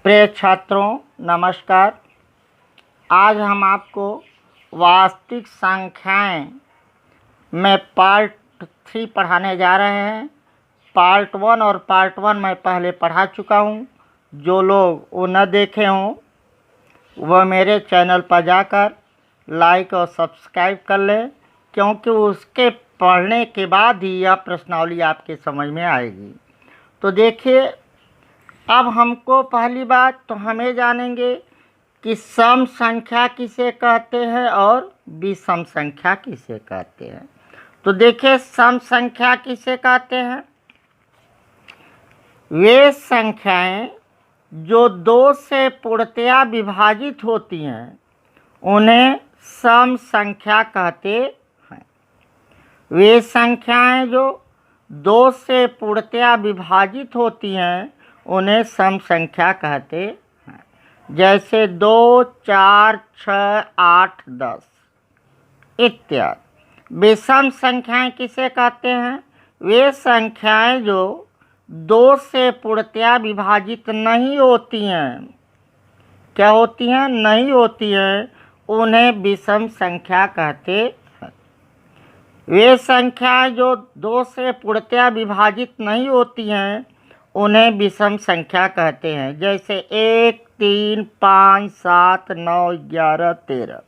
प्रिय छात्रों नमस्कार। आज हम आपको वास्तविक संख्याएं में पार्ट 3 पढ़ाने जा रहे हैं। पार्ट 1 और पार्ट 1 मैं पहले पढ़ा चुका हूं। जो लोग वो न देखे हों वह मेरे चैनल पर जाकर लाइक और सब्सक्राइब कर लें, क्योंकि उसके पढ़ने के बाद ही यह प्रश्नावली आपके समझ में आएगी। तो देखिए, अब हमको पहली बात तो हमें जानेंगे कि सम संख्या किसे कहते हैं और विषम संख्या किसे कहते हैं। तो देखिए, सम संख्या किसे कहते हैं? वे संख्याएं जो 2 से पूर्णतया विभाजित होती हैं उन्हें सम संख्या कहते हैं। वे संख्याएं जो 2 से पूर्णतया विभाजित होती हैं उन्हें सम संख्या कहते हैं। जैसे 2, 4, 6, 8, 10 इत्यादि। विषम संख्याएं किसे कहते हैं? वे संख्याएं जो 2 से पूर्णतया विभाजित नहीं होती हैं। क्या होती हैं? नहीं होती हैं। उन्हें विषम संख्या कहते हैं। वे संख्याएं जो 2 से पूर्णतया विभाजित नहीं होती हैं उन्हें विषम संख्या कहते हैं। जैसे 1, 3, 5, 7, 9, 11, 13।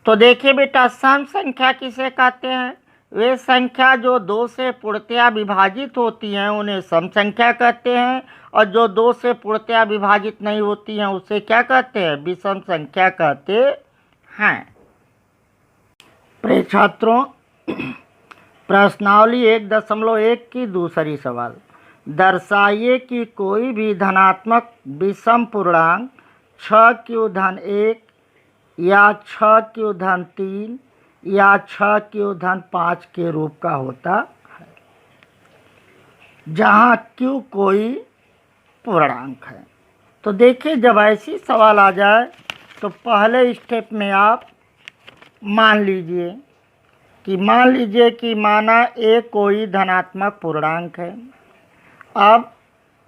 तो देखिए बेटा, सम संख्या किसे कहते हैं? वे संख्या जो 2 से पूर्णतया विभाजित होती हैं उन्हें सम संख्या कहते हैं, और जो 2 से पूर्णतया विभाजित नहीं होती हैं उसे क्या कहते हैं? विषम संख्या कहते हैं। प्रिय छात्रों, प्रश्नावली 1.1 की दूसरी सवाल। दर्शाइए कि कोई भी धनात्मक विषम पूर्णांक 6^1 या 6^3 या 6^5 के रूप का होता है, जहाँ q कोई पूर्णांक है। तो देखिए, जब ऐसी सवाल आ जाए तो पहले स्टेप में आप मान लीजिए कि माना a कोई धनात्मक पूर्णांक है। अब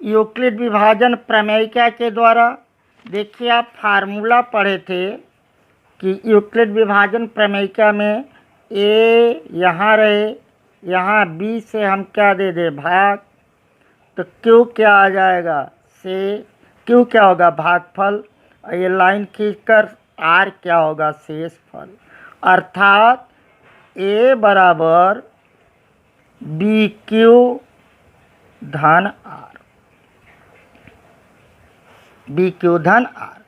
यूक्लिड विभाजन प्रमेयिका के द्वारा देखिए, आप फार्मूला पढ़े थे कि यूक्लिड विभाजन प्रमेयिका में a यहाँ रहे, यहाँ b से हम क्या दे दे? भाग। तो q क्या आ जाएगा? से q क्या होगा? भागफल। और ये लाइन खींचकर r क्या होगा? शेषफल। अर्थात a बराबर BQ धन R। BQ धन R।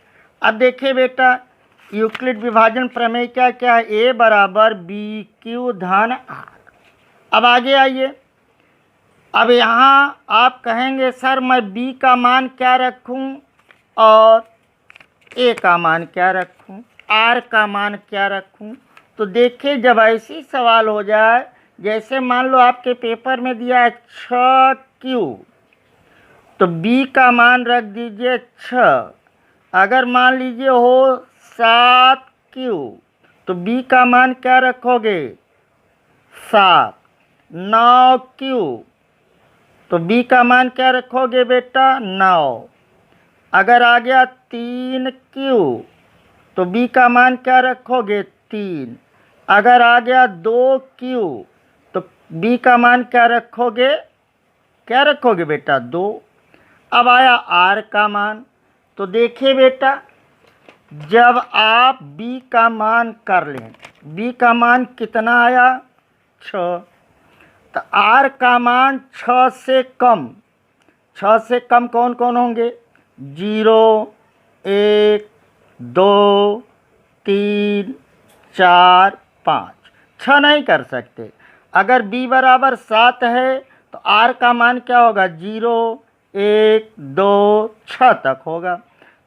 अब देखिए बेटा, यूक्लिड विभाजन प्रमेय क्या है? A बराबर BQ धन R। अब आगे आइए। अब यहाँ आप कहेंगे सर मैं B का मान क्या रखूँ और A का मान क्या रखूँ, R का मान क्या रखूँ? तो देखिए, जब ऐसी सवाल हो जाए, जैसे मान लो आपके पेपर में दिया है 6Q, तो B का मान रख दीजिए 6। अगर मान लीजिए हो 7Q, तो B का मान क्या रखोगे? 7। 9Q, तो B का मान क्या रखोगे बेटा? 9। अगर आ गया 3Q, तो B का मान क्या रखोगे? 3। अगर आ गया 2Q, तो B का मान क्या रखोगे? क्या रखोगे बेटा? 2। अब आया R का मान। तो देखिए बेटा, जब आप B का मान कर लें, B का मान कितना आया? 6। तो R का मान 6 से कम। 6 से कम कौन कौन होंगे? 0, 1, 2, 3, 4, 5। 6 नहीं कर सकते। अगर B बराबर 7 है तो R का मान क्या होगा? 0, 1, 2, 6 तक होगा।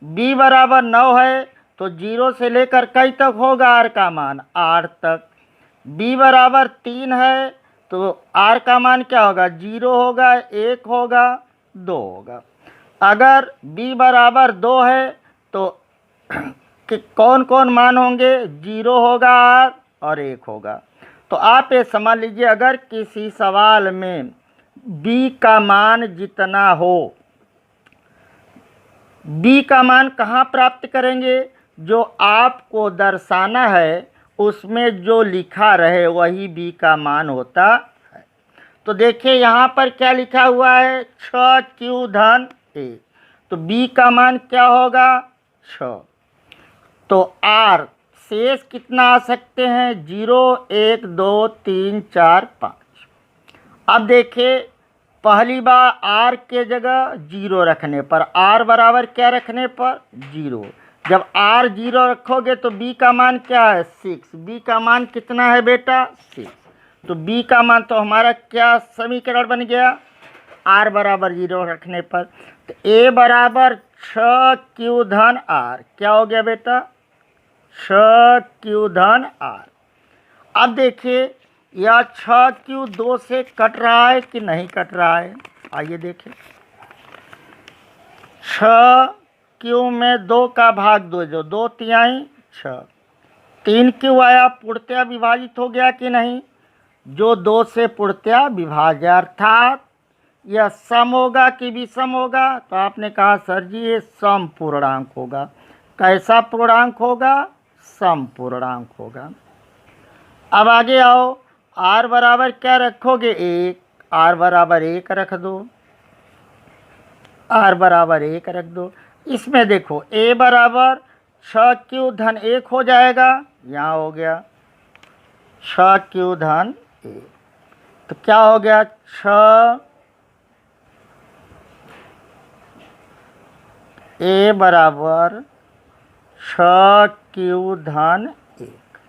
B बराबर 9 है तो 0 से लेकर कई तक होगा R का मान? 8 तक। B बराबर 3 है तो R का मान क्या होगा? 0 होगा, 1 होगा, 2 होगा। अगर B बराबर 2 है तो कि कौन कौन मान होंगे? 0 होगा R और 1 होगा। तो आप ये समझ लीजिए, अगर किसी सवाल में B का मान जितना हो, बी का मान कहाँ प्राप्त करेंगे? जो आपको दर्शाना है उसमें जो लिखा रहे वही बी का मान होता है। तो देखिए यहाँ पर क्या लिखा हुआ है, 6q धन 1, तो बी का मान क्या होगा, 6। तो आर शेष कितना आ सकते हैं, 0, 1, 2, 3, 4, 5। अब देखिए पहली बार आर के जगह 0 रखने पर, आर बराबर क्या रखने पर, 0। जब आर 0 रखोगे तो बी का मान क्या है, 6। बी का मान कितना है बेटा, 6। तो बी का मान तो हमारा क्या समीकरण बन गया, आर बराबर 0 रखने पर। तो ए बराबर 6q धन आर, क्या हो गया बेटा, 6q धन आर। अब देखिए यह 6q 2 से कट रहा है कि नहीं कट रहा है, आइए देखें। 6q में 2 का भाग 2, जो 2 तिहाई 6, 3q आया, पूर्णतया विभाजित हो गया कि नहीं, जो 2 से पूर्णतया विभाज्य, अर्थात यह सम होगा कि विषम होगा। तो आपने कहा सर जी ये सम पूर्णांक होगा। कैसा पूर्णांक होगा, सम पूर्णांक होगा। अब आगे आओ, आर बराबर क्या रखोगे, 1, आर बराबर 1 रख दो, आर बराबर 1 रख दो। इसमें देखो ए बराबर 6q धन 1 हो जाएगा, यहाँ हो गया 6q धन 1, तो क्या हो गया, 6 ए बराबर 6q धन 1।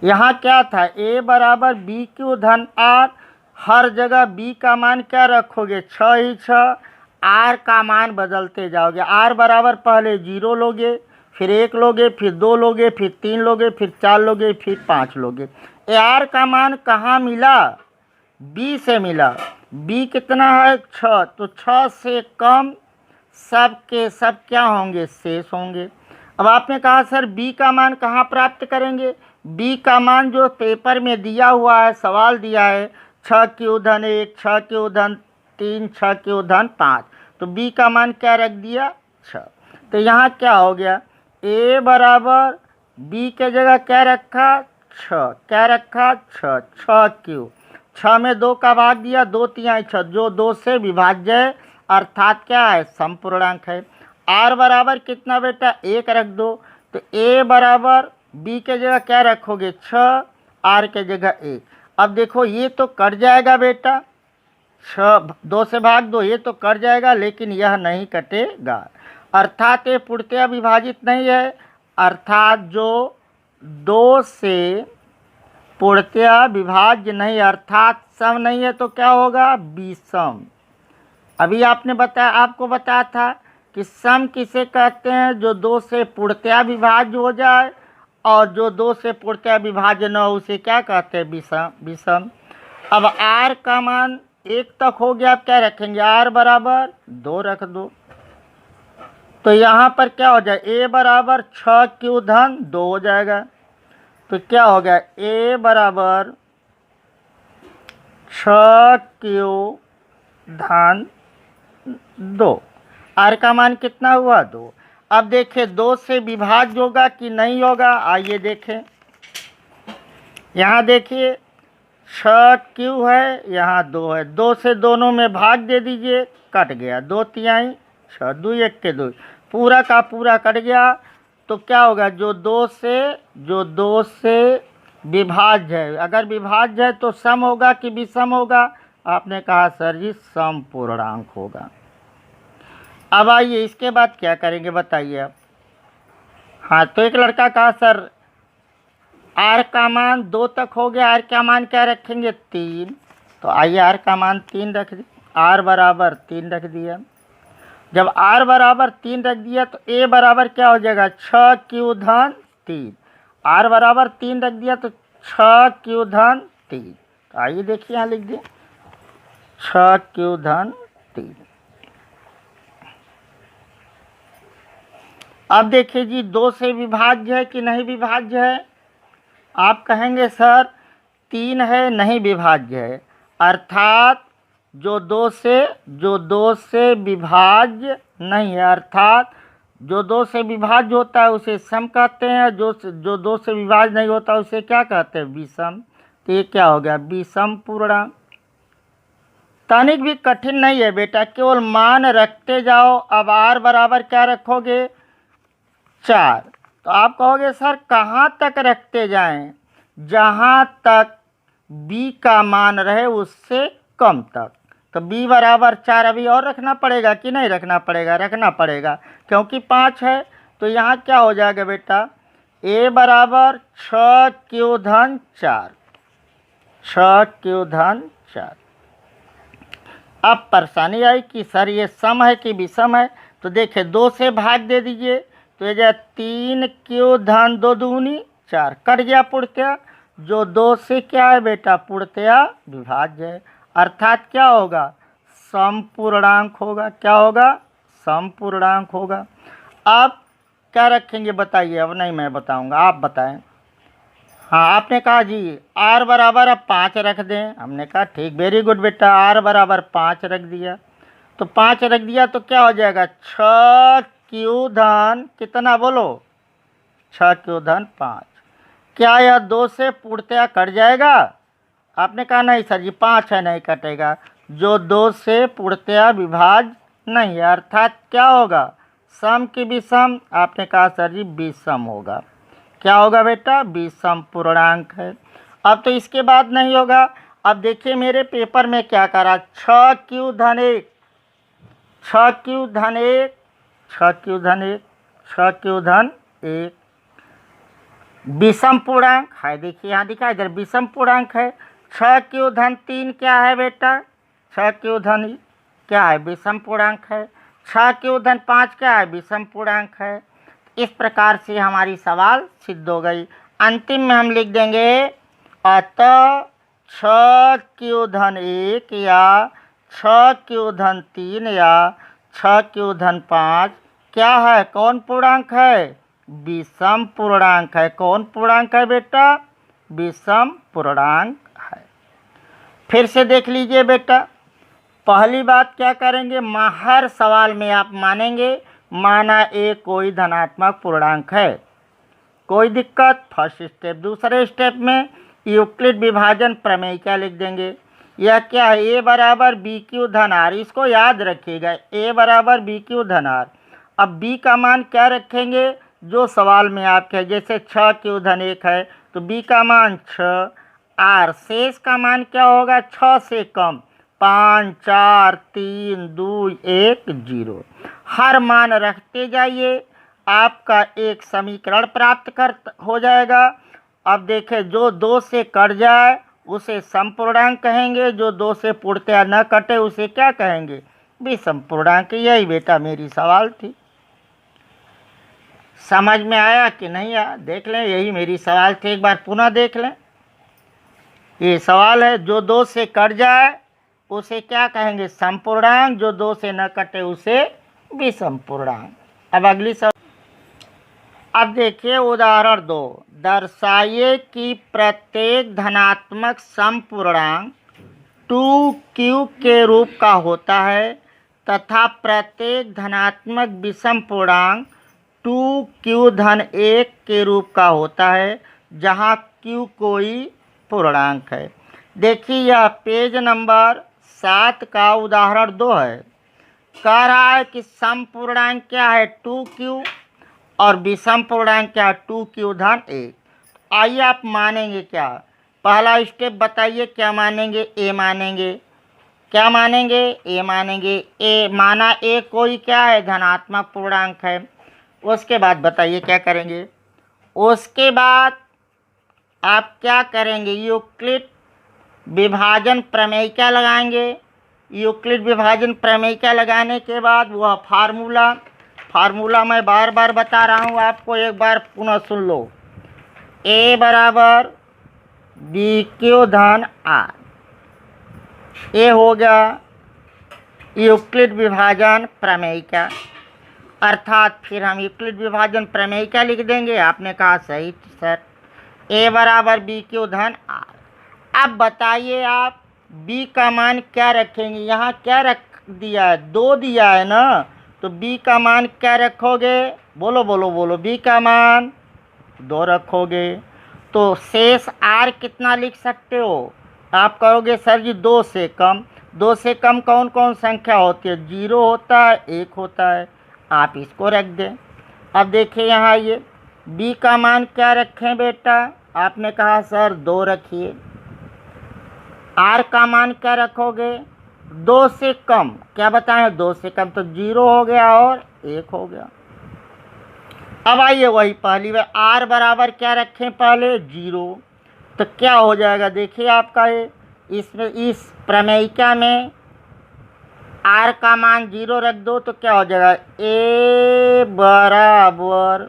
यहाँ क्या था, ए बराबर बी क्यू धन आर, हर जगह बी का मान क्या रखोगे, 6 ही 6, आर का मान बदलते जाओगे। आर बराबर पहले 0 लोगे, फिर 1 लोगे, फिर 2 लोगे, फिर 3 लोगे, फिर 4 लोगे, फिर 5 लोगे। ए आर का मान कहाँ मिला, बी से मिला। बी कितना है, 6, तो 6 से कम सब के सब क्या होंगे, शेष होंगे। अब आपने कहा सर बी का मान कहाँ प्राप्त करेंगे, बी का मान जो पेपर में दिया हुआ है, सवाल दिया है 6q धन 1, 6q धन 3, 6q धन 5, तो बी का मान क्या रख दिया, 6। तो यहाँ क्या हो गया, ए बराबर बी के जगह क्या रखा, 6, क्या रखा, 6, 6q, 6 में 2 का भाग दिया, 2 तिहाई 6, जो 2 से विभाज्य है, अर्थात क्या है, समपूर्णांक है। आर बराबर कितना बेटा, 1 रख दो, तो ए बराबर बी के जगह क्या रखोगे, 6, आर के जगह 1। अब देखो ये तो कट जाएगा बेटा, 6 2 से भाग दो, ये तो कट जाएगा, लेकिन यह नहीं कटेगा, अर्थात ये पूर्णतया विभाजित नहीं है, अर्थात जो 2 से पूर्णतया विभाज्य नहीं, अर्थात सम नहीं है, तो क्या होगा, विषम। अभी आपने बताया, आपको बताया था कि सम किसे कहते हैं, जो 2 से पूर्णतया विभाज्य हो जाए, और जो 2 से पूर्णतया विभाज्य न हो उसे क्या कहते हैं, विषम, विषम। अब आर का मान 1 तक हो गया, अब क्या रखेंगे, आर बराबर 2 रख दो, तो यहाँ पर क्या हो जाए, ए बराबर 6q धन 2 हो जाएगा। तो क्या हो गया, ए बराबर 6q धन 2, आर का मान कितना हुआ, 2। अब देखिए 2 से विभाज्य होगा कि नहीं होगा, आइए देखें। यहाँ देखिए 6q है, यहाँ 2 है, 2 से दोनों में भाग दे दीजिए, कट गया, 2 तिहाई 6, 2 1 के 2, पूरा का पूरा कट गया। तो क्या होगा, जो 2 से विभाज्य है, अगर विभाज्य है तो सम होगा कि विषम होगा, आपने कहा सर जी सम पूर्णांक होगा। अब आइए इसके बाद क्या करेंगे बताइए आप। हाँ, तो एक लड़का कहा सर आर का मान 2 तक हो गया, आर का मान क्या रखेंगे, 3, तो आइए आर का मान 3 रख दिए, आर बराबर 3 रख दिया। जब आर बराबर 3 रख दिया तो ए बराबर क्या हो जाएगा, 6q धन 3, आर बराबर 3 रख दिया तो 6q धन 3, तो आइए देखिए यहाँ लिख दिए 6q धन 3। अब देखिए जी 2 से विभाज्य है कि नहीं विभाज्य है, आप कहेंगे सर 3 है नहीं विभाज्य है, अर्थात जो दो से विभाज्य नहीं है, अर्थात जो दो से विभाज्य होता है उसे सम कहते हैं, जो दो से विभाज्य नहीं होता उसे क्या कहते हैं, विषम। तो ये क्या हो गया, विषम पूर्णांक। तनिक भी कठिन नहीं है बेटा, केवल मान रखते जाओ। अब r बराबर क्या रखोगे, 4। तो आप कहोगे सर कहाँ तक रखते जाएं, जहाँ तक b का मान रहे उससे कम तक। तो b बराबर 4 अभी और रखना पड़ेगा कि नहीं रखना पड़ेगा, रखना पड़ेगा क्योंकि 5 है। तो यहाँ क्या हो जाएगा बेटा, a बराबर 6 क्यू धन 4। अब परेशानी आई कि सर ये सम है कि विषम है। तो देखिए 2 से भाग दे दीजिए, तो ये जाए 3 क्यू धन 2 दूनी 4, कट गया पूर्णतया। जो 2 से क्या है बेटा, पूर्णतया विभाज्य है, अर्थात क्या होगा, समपूर्णांक होगा। क्या होगा, समपूर्णांक होगा। अब क्या रखेंगे बताइए, अब नहीं मैं बताऊंगा, आप बताएं। हाँ आपने कहा जी r बराबर अब 5 रख दें, हमने कहा ठीक, वेरी गुड बेटा, r बराबर 5 रख दिया। तो 5 रख दिया तो क्या हो जाएगा, 6 क्यू धन कितना बोलो, 6 क्यू धन 5। क्या यह 2 से पूर्णतया कट जाएगा, आपने कहा नहीं सर जी 5 है नहीं कटेगा। जो 2 से पूर्णतया विभाज्य नहीं है, अर्थात क्या होगा, सम की विषम, आपने कहा सर जी विषम होगा। क्या होगा बेटा, विषम पूर्णांक है। अब तो इसके बाद नहीं होगा। अब देखिए मेरे पेपर में क्या करा, 6 क्यू धन 1, 6 क्यू धन 1, 6 क्यू धन 1, 6 क्यू धन 1 विषम पूर्णांक है। देखिए यहाँ दिखा, इधर विषम पूर्णांक है। 6 क्यू धन 3 क्या है बेटा, 6 क्यू धन क्या है, विषम पूर्णांक है। 6 क्यू धन 5 क्या है, विषम पूर्णांक है। इस प्रकार से हमारी सवाल सिद्ध हो गई। अंतिम में हम लिख देंगे, अतः 6 क्यू धन 1 या 6 क्यू धन 3 या 6 क्यू धन 5 क्या है, कौन पूर्णांक है, विषम पूर्णांक है। कौन पूर्णांक है बेटा, विषम पूर्णांक है। फिर से देख लीजिए बेटा, पहली बात क्या करेंगे, हर सवाल में आप मानेंगे माना ए कोई धनात्मक पूर्णांक है, कोई दिक्कत, फर्स्ट स्टेप। दूसरे स्टेप में यूक्लिड विभाजन प्रमेय क्या लिख देंगे, यह क्या है, ए बराबर बी क्यू धन आर, इसको याद रखिएगा, ए बराबर बी क्यू धन आर। अब बी का मान क्या रखेंगे, जो सवाल में आपके, जैसे 6 क्यू धन 1 है तो बी का मान 6, आर शेष का मान क्या होगा, 6 से कम, 5 4 3 2 1 0। हर मान रखते जाइए, आपका एक समीकरण प्राप्त हो जाएगा। अब देखें, जो 2 से कट जाए उसे समपूर्णांक कहेंगे, जो 2 से पूर्णतया न कटे उसे क्या कहेंगे, विषम पूर्णांक। यही बेटा मेरी सवाल थी, समझ में आया कि नहीं आया, देख लें, यही मेरी सवाल थी, एक बार पुनः देख लें। ये सवाल है, जो 2 से कट जाए उसे क्या कहेंगे, समपूर्णांक, जो 2 से न कटे उसे विषम पूर्णांक। अब अगली सवाल, अब देखिए उदाहरण 2, दर्शाइए कि प्रत्येक धनात्मक समपूर्णांक 2q के रूप का होता है तथा प्रत्येक धनात्मक विषम पूर्णांक 2q धन 1 के रूप का होता है, जहाँ q कोई पूर्णांक है। देखिए यह पेज नंबर 7 का उदाहरण 2 है। कह रहा है कि समपूर्णांक क्या है, 2q, और विषम पूर्णांक क्या है, 2q धन 1। आइए आप मानेंगे क्या, पहला स्टेप बताइए, क्या मानेंगे, ए मानेंगे। क्या मानेंगे, ए मानेंगे। ए माना, ए कोई क्या है, धनात्मक पूर्णांक है। उसके बाद बताइए क्या करेंगे, उसके बाद आप क्या करेंगे, यूक्लिड विभाजन प्रमेय क्या लगाएंगे। यूक्लिड विभाजन प्रमेय क्या लगाने के बाद वह फार्मूला मैं बार बार बता रहा हूँ आपको, एक बार पुनः सुन लो। ए बराबर बी क्यू धन आर, ये हो गया यूक्लिड विभाजन प्रमेय का, अर्थात फिर हम यूक्लिड विभाजन प्रमेय क्या लिख देंगे, आपने कहा सही सर, ए बराबर बी क्यू धन आर। अब बताइए आप b का मान क्या रखेंगे? यहाँ क्या रख दिया है? 2 दिया है ना, तो b का मान क्या रखोगे? बोलो बोलो बोलो, b का मान 2 रखोगे। तो शेष r कितना लिख सकते हो? आप कहोगे सर जी 2 से कम। 2 से कम कौन कौन संख्या होती है? 0 होता है, 1 होता है। आप इसको रख दें। अब देखिए यहाँ ये b का मान क्या रखें बेटा? आपने कहा सर 2 रखिए। r का मान क्या रखोगे? 2 से कम। क्या बताएं? 2 से कम तो 0 हो गया और 1 हो गया। अब आइए वही पहली बार, r बराबर क्या रखें पहले? 0। तो क्या हो जाएगा? देखिए आपका ये इसमें इस प्रमेयिका में r का मान 0 रख दो तो क्या हो जाएगा? a बराबर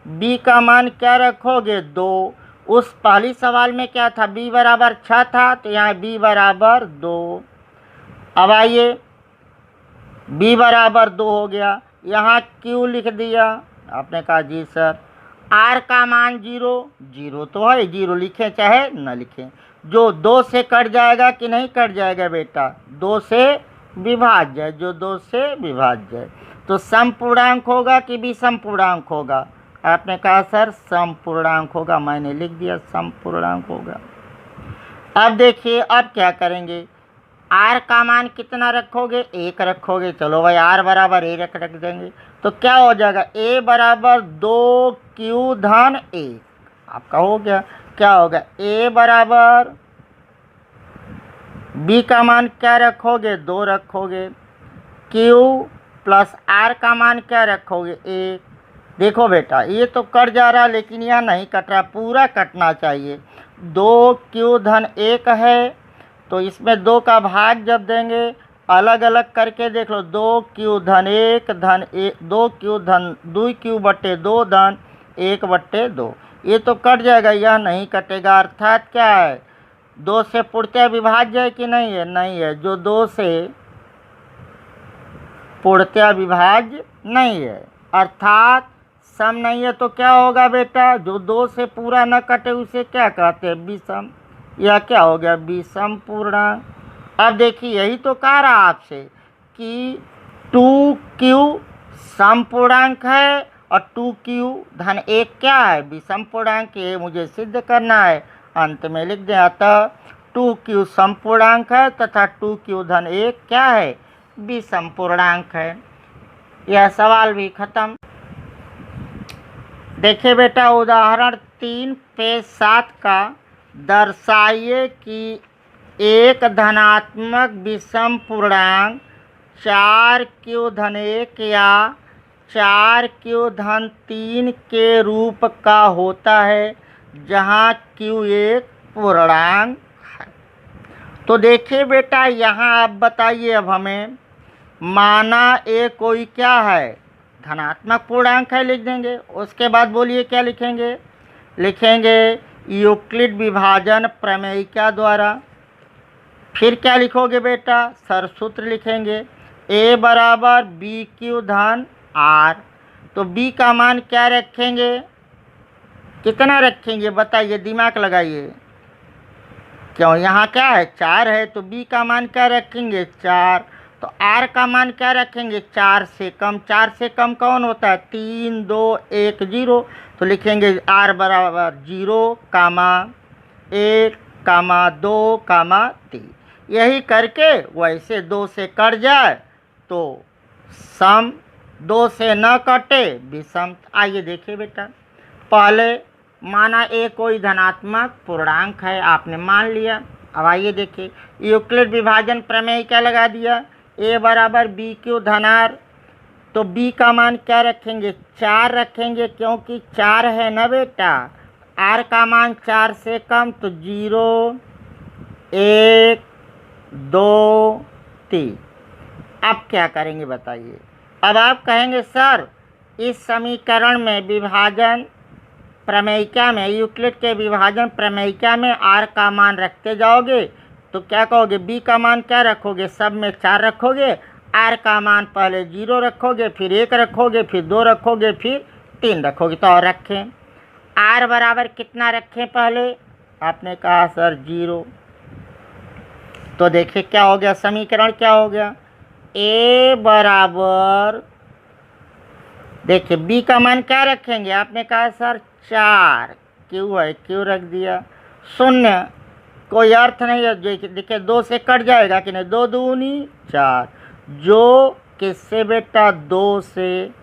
b का मान क्या रखोगे? 2। उस पहली सवाल में क्या था? b बराबर 6 था, तो यहाँ b बराबर 2। अब आइए b बराबर 2 हो गया। यहाँ q लिख दिया। आपने कहा जी सर r का मान 0 तो है, 0 लिखें चाहे न लिखें। जो 2 से कट जाएगा कि नहीं कट जाएगा बेटा? 2 से विभाज्य है, जो 2 से विभाज्य है। तो समपूर्णांक होगा कि विषम पूर्णांक होगा? आपने कहा सर समपूर्णांक होगा। मैंने लिख दिया समपूर्णांक होगा। अब देखिए अब क्या करेंगे? r का मान कितना रखोगे? 1 रखोगे। चलो भाई r बराबर 1 रख देंगे तो क्या हो जाएगा? a बराबर 2q धन 1। आपका हो गया। क्या होगा? a बराबर b का मान क्या रखोगे? 2 रखोगे। q प्लस r का मान क्या रखोगे? 1। देखो बेटा ये तो कट जा रहा लेकिन यह नहीं कट रहा, पूरा कटना चाहिए। 2q धन 1 है तो इसमें 2 का भाग जब देंगे अलग अलग करके देख लो। 2q धन 1 धन 1, 2q धन 2q बटे 2 धन 1 बटे 2। ये तो कट जाएगा, यह नहीं कटेगा। अर्थात क्या है? 2 से पूर्णतः विभाज्य है कि नहीं है? नहीं है। जो 2 से पूर्णतः विभाज्य नहीं है अर्थात सम नहीं है, तो क्या होगा बेटा? जो 2 से पूरा न कटे उसे क्या कहते हैं? विषम। यह क्या हो गया? विषम पूर्णांक। अब देखिए यही तो कह रहा आपसे कि 2q सम पूर्णांक है और 2q धन 1 क्या है? विषम पूर्णांक। ये मुझे सिद्ध करना है। अंत में लिख दें अतः 2q सम पूर्णांक है तथा 2q धन 1 क्या है? विषम पूर्णांक है। यह सवाल भी खत्म। देखिए बेटा उदाहरण 3 पेज 7 का दर्शाइए कि एक धनात्मक विषम पूर्णांक 4q धन 1 या 4q धन 3 के रूप का होता है जहाँ q एक पूर्णांक है। तो देखिए बेटा यहाँ आप बताइए अब हमें, माना a कोई क्या है? धनात्मक पूर्णांक है, लिख देंगे। उसके बाद बोलिए क्या लिखेंगे? लिखेंगे यूक्लिड विभाजन प्रमेयिका द्वारा। फिर क्या लिखोगे बेटा? सरसूत्र लिखेंगे a बराबर bq धन r। तो b का मान क्या रखेंगे? कितना रखेंगे बताइए, दिमाग लगाइए। क्यों यहाँ क्या है? 4 है तो b का मान क्या रखेंगे? 4। तो r का मान क्या रखेंगे? 4 से कम। 4 से कम कौन होता है? 3 2 1 0। तो लिखेंगे r बराबर 0 कामा 1 कामा 2 कामा 3। यही करके वैसे 2 से कट जाए तो सम, 2 से न कटे विषम। आइए देखिए बेटा, पहले माना a कोई धनात्मक पूर्णांक है, आपने मान लिया। अब आइए देखिए यूक्लिड विभाजन प्रमेय क्या लगा दिया? a बराबर bq धन r। तो b का मान क्या रखेंगे? 4 रखेंगे क्योंकि 4 है ना बेटा। r का मान 4 से कम तो 0 1 2 3। अब क्या करेंगे बताइए? अब आप कहेंगे सर इस समीकरण में विभाजन प्रमेयिका में, यूक्लिड के विभाजन प्रमेयिका में r का मान रखते जाओगे तो क्या कहोगे? b का मान क्या रखोगे? सब में 4 रखोगे। r का मान पहले 0 रखोगे, फिर 1 रखोगे, फिर 2 रखोगे, फिर 3 रखोगे। तो और रखें r बराबर कितना रखें पहले? आपने कहा सर 0। तो देखिए क्या हो गया, समीकरण क्या हो गया, a बराबर, देखिए b का मान क्या रखेंगे, आपने कहा सर 4, q है, q रख दिया, शून्य, कोई अर्थ नहीं है, देखिए 2 से कट जाएगा कि नहीं, 2 दूनी 4, जो किससे बेटा 2 से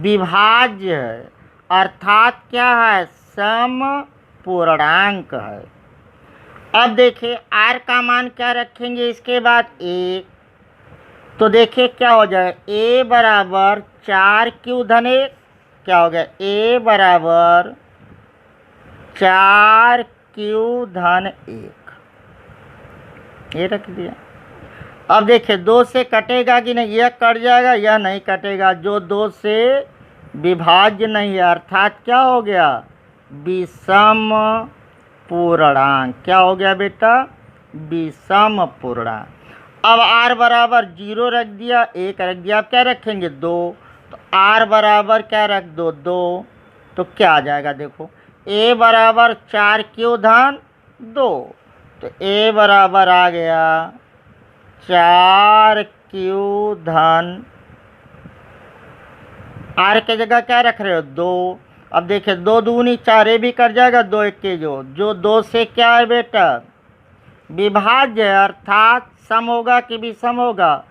विभाज्य है, अर्थात क्या है, सम पूर्णांक है। अब देखिए r का मान क्या रखेंगे इसके बाद 1, तो देखिए क्या हो जाएगा, a बराबर 4q-1, क्या हो गया, a बराबर 4q-1, ये रख दिया। अब देखिए 2 से कटेगा कि नहीं, यह कट जाएगा, यह नहीं कटेगा, जो 2 से विभाज्य नहीं है, अर्थात क्या हो गया, विषम पूर्णांक, क्या हो गया बेटा, विषम पूर्णांक। अब r बराबर 0 रख दिया, 1 रख दिया, अब क्या रखेंगे 2, तो r बराबर क्या रख दो 2, तो क्या आ जाएगा, देखो a बराबर 4q-2, तो a बराबर आ गया 4q-, r के जगह क्या रख रहे हो 2, अब देखिए 2 दूनी 4, ये भी कट जाएगा, 2 1 के जो 2 से क्या है बेटा, विभाज्य, अर्थात सम होगा कि विषम होगा,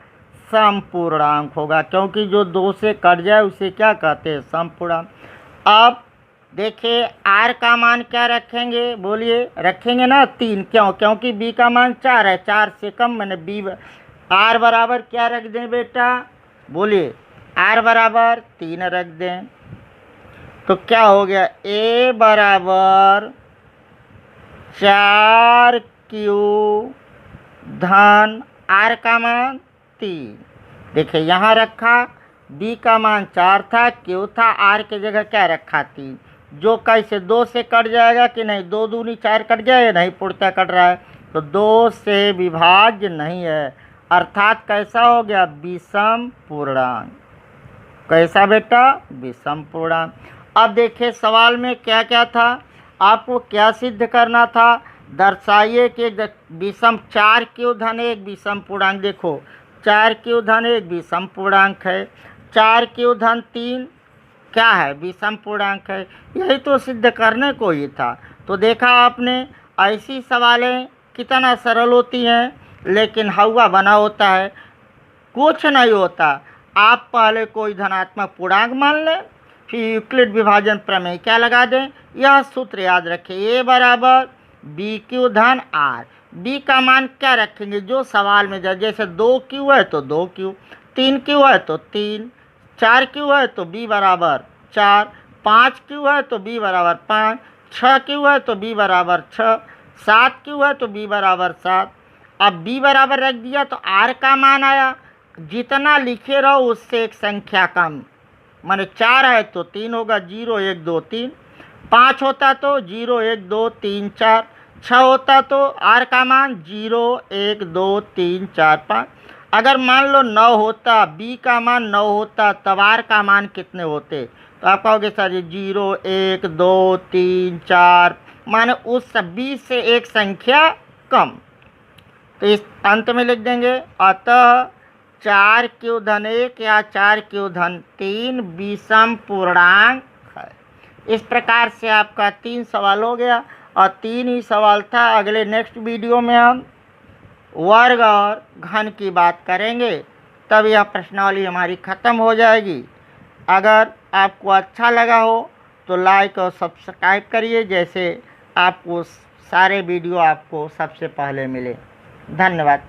सम पूर्णांक होगा, क्योंकि जो 2 से कट जाए उसे क्या कहते हैं, सम पूर्णांक। अब देखिए r का मान क्या रखेंगे, बोलिए, रखेंगे ना 3, क्यों, क्योंकि b का मान 4 है, 4 से कम, मैंने b, r बराबर क्या रख दें बेटा, बोलिए, r बराबर 3 रख दें, तो क्या हो गया, a बराबर 4q-, r का मान 3, देखिए यहाँ रखा, b का मान 4 था, q था, r के जगह क्या रखा 3, जो कैसे 2 से कट जाएगा कि नहीं, 2 दूनी 4 कट जाए, नहीं पूर्णतः कट रहा है, तो 2 से विभाज्य नहीं है, अर्थात कैसा हो गया, विषम पूर्णांक, कैसा बेटा, विषम पूर्णांक। अब देखिए सवाल में क्या क्या था, आपको क्या सिद्ध करना था, दर्शाइए कि विषम 4q-1 विषम पूर्णांक, देखो 4q-1 विषम पूर्णांक है, 4q-3 क्या है, विषम पूर्णांक है, यही तो सिद्ध करने को ही था। तो देखा आपने, ऐसी सवालें कितना सरल होती हैं, लेकिन हवा बना होता है, कुछ नहीं होता, आप पहले कोई धनात्मक पूर्णांक मान लें, फिर यूक्लिड विभाजन प्रमेय क्या लगा दें, यह सूत्र याद रखें, a बराबर bq-r, b का मान क्या रखेंगे, जो सवाल में जैसे 2q है तो 2q, 3q है तो 3, 4q है तो b बराबर 4, 5q है तो b बराबर 5, 6q है तो b बराबर 6, 7q है तो b बराबर 7। अब b बराबर रख दिया तो r का मान आया, जितना लिखे रहो उससे एक संख्या कम, माने 4 है तो 3 होगा, 0 1 2 3, 5 होता तो 0 1 2 3 4, 6 होता तो r का मान 0 1 2 3 4 5, अगर मान लो 9 होता, b का मान 9 होता, तब r का मान कितने होते, तो आप कहोगे सर ये 0 1 2 3 4, माने उस b से एक संख्या कम, तो इस अंत में लिख देंगे, अतः 4q-1 या 4q-3 विषम पूर्णांक है। इस प्रकार से आपका 3 सवाल हो गया, और 3 ही सवाल था। अगले नेक्स्ट वीडियो में हम वर्ग और घन की बात करेंगे, तब यह प्रश्नावली हमारी ख़त्म हो जाएगी। अगर आपको अच्छा लगा हो तो लाइक और सब्सक्राइब करिए, जैसे आपको सारे वीडियो आपको सबसे पहले मिले। धन्यवाद।